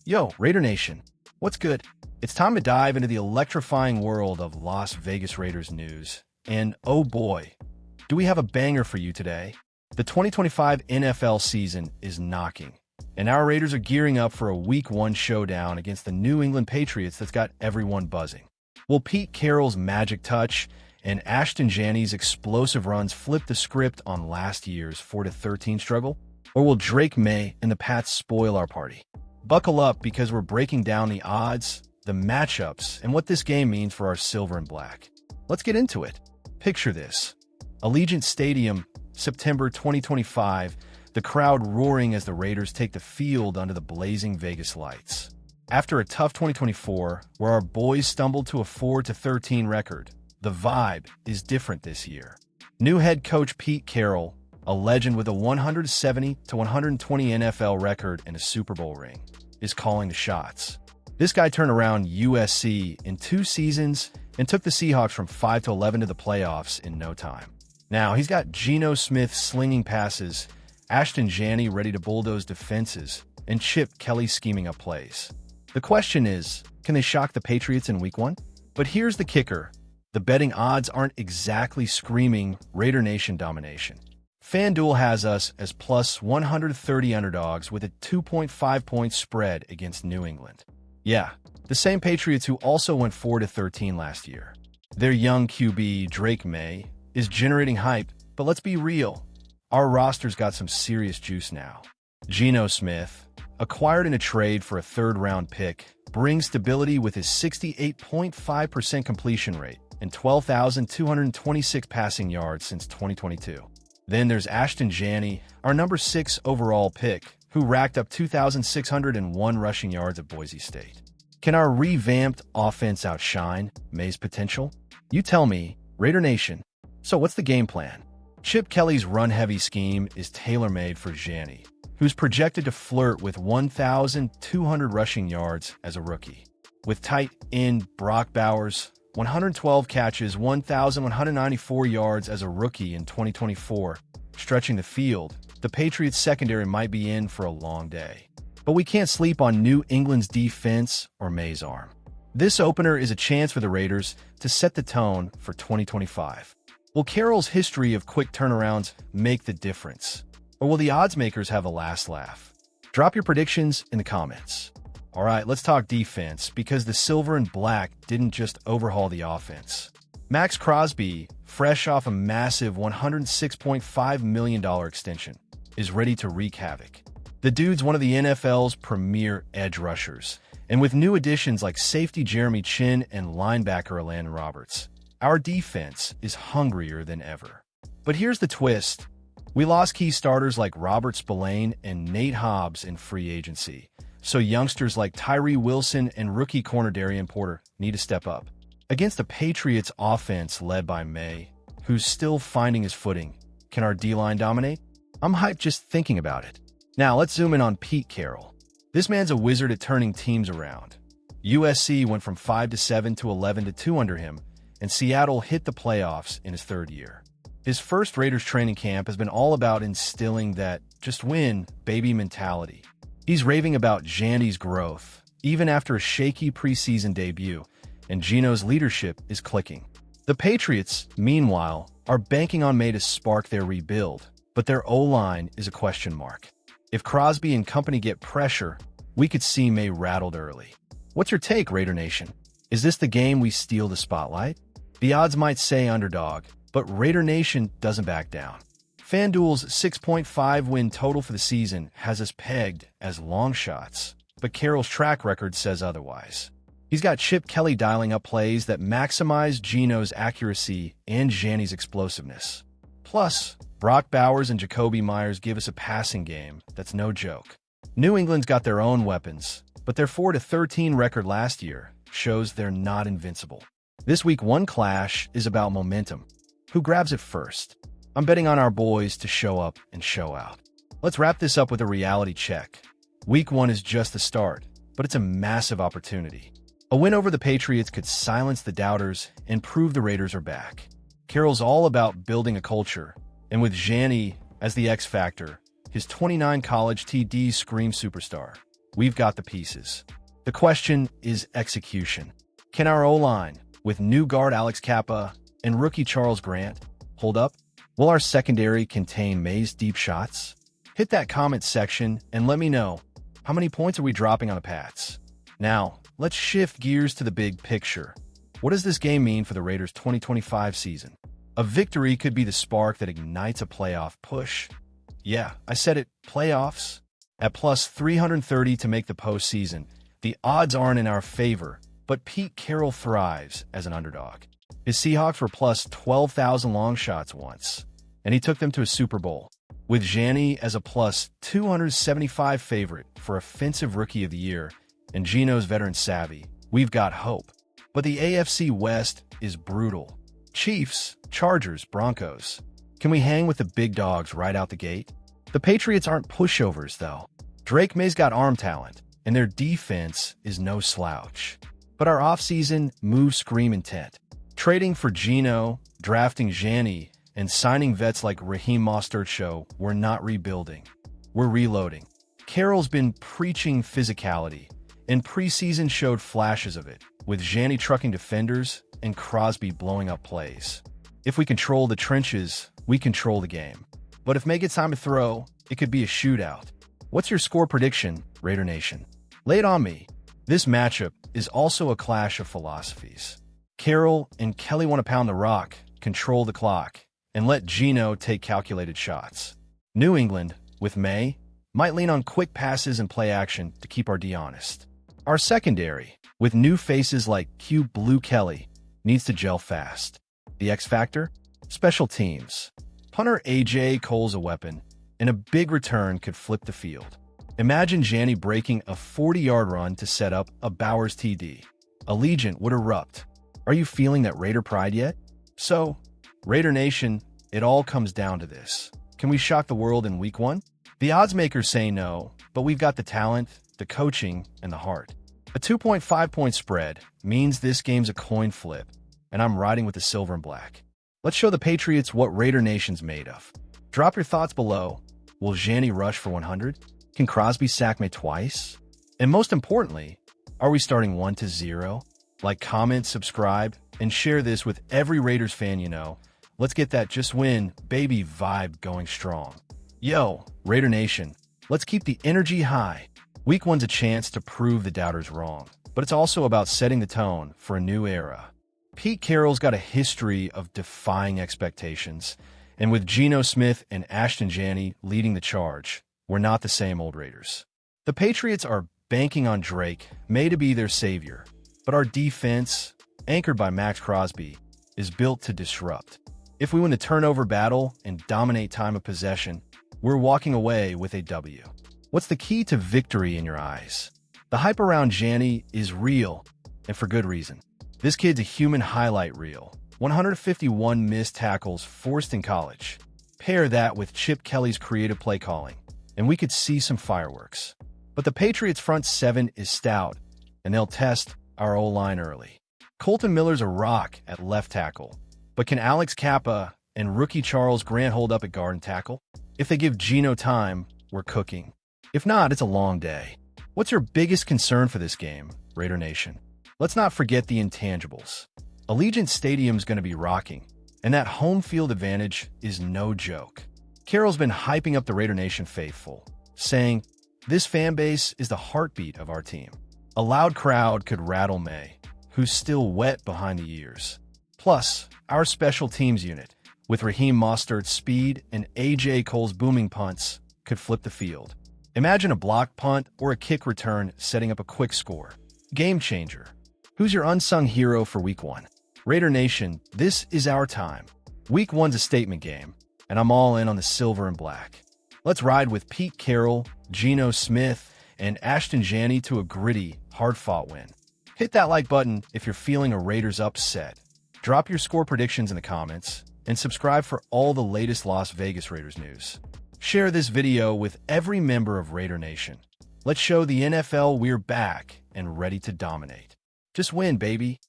Yo, Raider Nation, what's good? It's time to dive into the electrifying world of Las Vegas Raiders news. And oh boy, do we have a banger for you today. The 2025 NFL season is knocking, and our Raiders are gearing up for a Week 1 showdown against the New England Patriots that's got everyone buzzing. Will Pete Carroll's magic touch and Ashton Jeanty's explosive runs flip the script on last year's 4-13 struggle? Or will Drake May and the Pats spoil our party? Buckle up because we're breaking down the odds, the matchups, and what this game means for our silver and black. Let's get into it. Picture this. Allegiant Stadium, September 2025, the crowd roaring as the Raiders take the field under the blazing Vegas lights. After a tough 2024, where our boys stumbled to a 4-13 record, the vibe is different this year. New head coach Pete Carroll, a legend with a 170-120 NFL record and a Super Bowl ring, is calling the shots. This guy turned around USC in 2 seasons and took the Seahawks from 5-11 to the playoffs in no time. Now, he's got Geno Smith slinging passes, Ashton Jeanty ready to bulldoze defenses, and Chip Kelly scheming up plays. The question is, can they shock the Patriots in Week 1? But here's the kicker. The betting odds aren't exactly screaming Raider Nation domination. FanDuel has us as plus 130 underdogs with a 2.5-point spread against New England. Yeah, the same Patriots who also went 4-13 last year. Their young QB, Drake May, is generating hype, but let's be real. Our roster's got some serious juice now. Geno Smith, acquired in a trade for a third-round pick, brings stability with his 68.5% completion rate and 12,226 passing yards since 2022. Then there's Ashton Jeanty, our number 6 overall pick, who racked up 2,601 rushing yards at Boise State. Can our revamped offense outshine May's potential? You tell me, Raider Nation. So what's the game plan? Chip Kelly's run-heavy scheme is tailor-made for Jeanty, who's projected to flirt with 1,200 rushing yards as a rookie. With tight end Brock Bowers, 112 catches, 1,194 yards as a rookie in 2024, stretching the field, the Patriots' secondary might be in for a long day. But we can't sleep on New England's defense or May's arm. This opener is a chance for the Raiders to set the tone for 2025. Will Carroll's history of quick turnarounds make the difference? Or will the odds makers have a last laugh? Drop your predictions in the comments. All right, let's talk defense, because the silver and black didn't just overhaul the offense. Max Crosby, fresh off a massive $106.5 million extension, is ready to wreak havoc. The dude's one of the NFL's premier edge rushers, and with new additions like safety Jeremy Chin and linebacker Elandon Roberts, our defense is hungrier than ever. But here's the twist. We lost key starters like Robert Spillane and Nate Hobbs in free agency, so youngsters like Tyree Wilson and rookie corner Darian Porter need to step up. Against the Patriots' offense led by May, who's still finding his footing, can our D-line dominate? I'm hyped just thinking about it. Now let's zoom in on Pete Carroll. This man's a wizard at turning teams around. USC went from 5-7 to 11-2 under him, and Seattle hit the playoffs in his 3rd year. His first Raiders training camp has been all about instilling that just win, baby mentality. He's raving about Jeanty's growth, even after a shaky preseason debut, and Geno's leadership is clicking. The Patriots, meanwhile, are banking on May to spark their rebuild, but their O-line is a question mark. If Crosby and company get pressure, we could see May rattled early. What's your take, Raider Nation? Is this the game we steal the spotlight? The odds might say underdog, but Raider Nation doesn't back down. FanDuel's 6.5 win total for the season has us pegged as long shots, but Carroll's track record says otherwise. He's got Chip Kelly dialing up plays that maximize Geno's accuracy and Jeanty's explosiveness. Plus, Brock Bowers and Jacoby Myers give us a passing game that's no joke. New England's got their own weapons, but their 4-13 record last year shows they're not invincible. This Week 1 clash is about momentum. Who grabs it first? I'm betting on our boys to show up and show out. Let's wrap this up with a reality check. Week 1 is just the start, but it's a massive opportunity. A win over the Patriots could silence the doubters and prove the Raiders are back. Carroll's all about building a culture, and with Jeanty as the X factor, his 29 college TDs scream superstar. we've got the pieces. The question is execution. Can our O-line, with new guard Alex Kappa and rookie Charles Grant, hold up? Will our secondary contain May's deep shots? Hit that comment section and let me know, how many points are we dropping on the Pats? Now, let's shift gears to the big picture. What does this game mean for the Raiders' 2025 season? A victory could be the spark that ignites a playoff push. Yeah, I said it, playoffs. At plus 330 to make the postseason, the odds aren't in our favor, but Pete Carroll thrives as an underdog. His Seahawks were plus 12,000 long shots once, and he took them to a Super Bowl. With jeanty as a plus 275 favorite for Offensive Rookie of the Year and Geno's veteran savvy, we've got hope. But the AFC West is brutal. Chiefs, Chargers, Broncos. Can we hang with the big dogs right out the gate? The Patriots aren't pushovers, though. Drake May's got arm talent, and their defense is no slouch. But our offseason moves scream intent. Trading for Geno, drafting jeanty, and signing vets like Raheem Mostert show we're not rebuilding. We're reloading. Carroll's been preaching physicality, and preseason showed flashes of it, with jeanty trucking defenders and Crosby blowing up plays. If we control the trenches, we control the game. But if May gets time to throw, it could be a shootout. What's your score prediction, Raider Nation? Lay it on me. This matchup is also a clash of philosophies. Carroll and Kelly want to pound the rock, control the clock, and let Geno take calculated shots. New England, with May, might lean on quick passes and play action to keep our D honest. Our secondary, with new faces like Q Blue Kelly, needs to gel fast. The X Factor? Special teams. Punter A.J. Cole's a weapon, and a big return could flip the field. Imagine jeanty breaking a 40-yard run to set up a Bowers TD. Allegiant would erupt. Are you feeling that Raider pride yet? So, Raider Nation, it all comes down to this. Can we shock the world in Week 1? The odds makers say no, but we've got the talent, the coaching, and the heart. A 2.5-point spread means this game's a coin flip, and I'm riding with the silver and black. Let's show the Patriots what Raider Nation's made of. Drop your thoughts below. Will jeanty rush for 100? Can Crosby sack May twice? And most importantly, are we starting 1-0? Like, comment, subscribe, and share this with every Raiders fan you know. Let's get that just win, baby vibe going strong. Yo, Raider Nation, let's keep the energy high. Week 1's a chance to prove the doubters wrong, but it's also about setting the tone for a new era. Pete Carroll's got a history of defying expectations, and with Geno Smith and Ashton jeanty leading the charge, we're not the same old Raiders. The Patriots are banking on Drake May to be their savior, but our defense, anchored by Max Crosby, is built to disrupt. If we win the turnover battle and dominate time of possession, we're walking away with a W. What's the key to victory in your eyes? The hype around jeanty is real, and for good reason. This kid's a human highlight reel. 151 missed tackles forced in college. Pair that with Chip Kelly's creative play calling, and we could see some fireworks. But the Patriots' front seven is stout, and they'll test our O-line early. Kolton Miller's a rock at left tackle, but can Alex Kappa and rookie Charles Grant hold up at guard and tackle? If they give Geno time, we're cooking. If not, it's a long day. What's your biggest concern for this game, Raider Nation? Let's not forget the intangibles. Allegiant Stadium's going to be rocking, and that home field advantage is no joke. Carroll's been hyping up the Raider Nation faithful, saying, "This fan base is the heartbeat of our team." A loud crowd could rattle May, who's still wet behind the ears. Plus, our special teams unit, with Raheem Mostert's speed and A.J. Cole's booming punts, could flip the field. Imagine a block punt or a kick return setting up a quick score. Game changer. Who's your unsung hero for Week 1? Raider Nation, this is our time. Week 1's a statement game, and I'm all in on the silver and black. Let's ride with Pete Carroll, Geno Smith, and Ashton jeanty to a gritty, hard-fought win. Hit that like button if you're feeling a Raiders upset. Drop your score predictions in the comments, and subscribe for all the latest Las Vegas Raiders news. Share this video with every member of Raider Nation. Let's show the NFL we're back and ready to dominate. Just win, baby.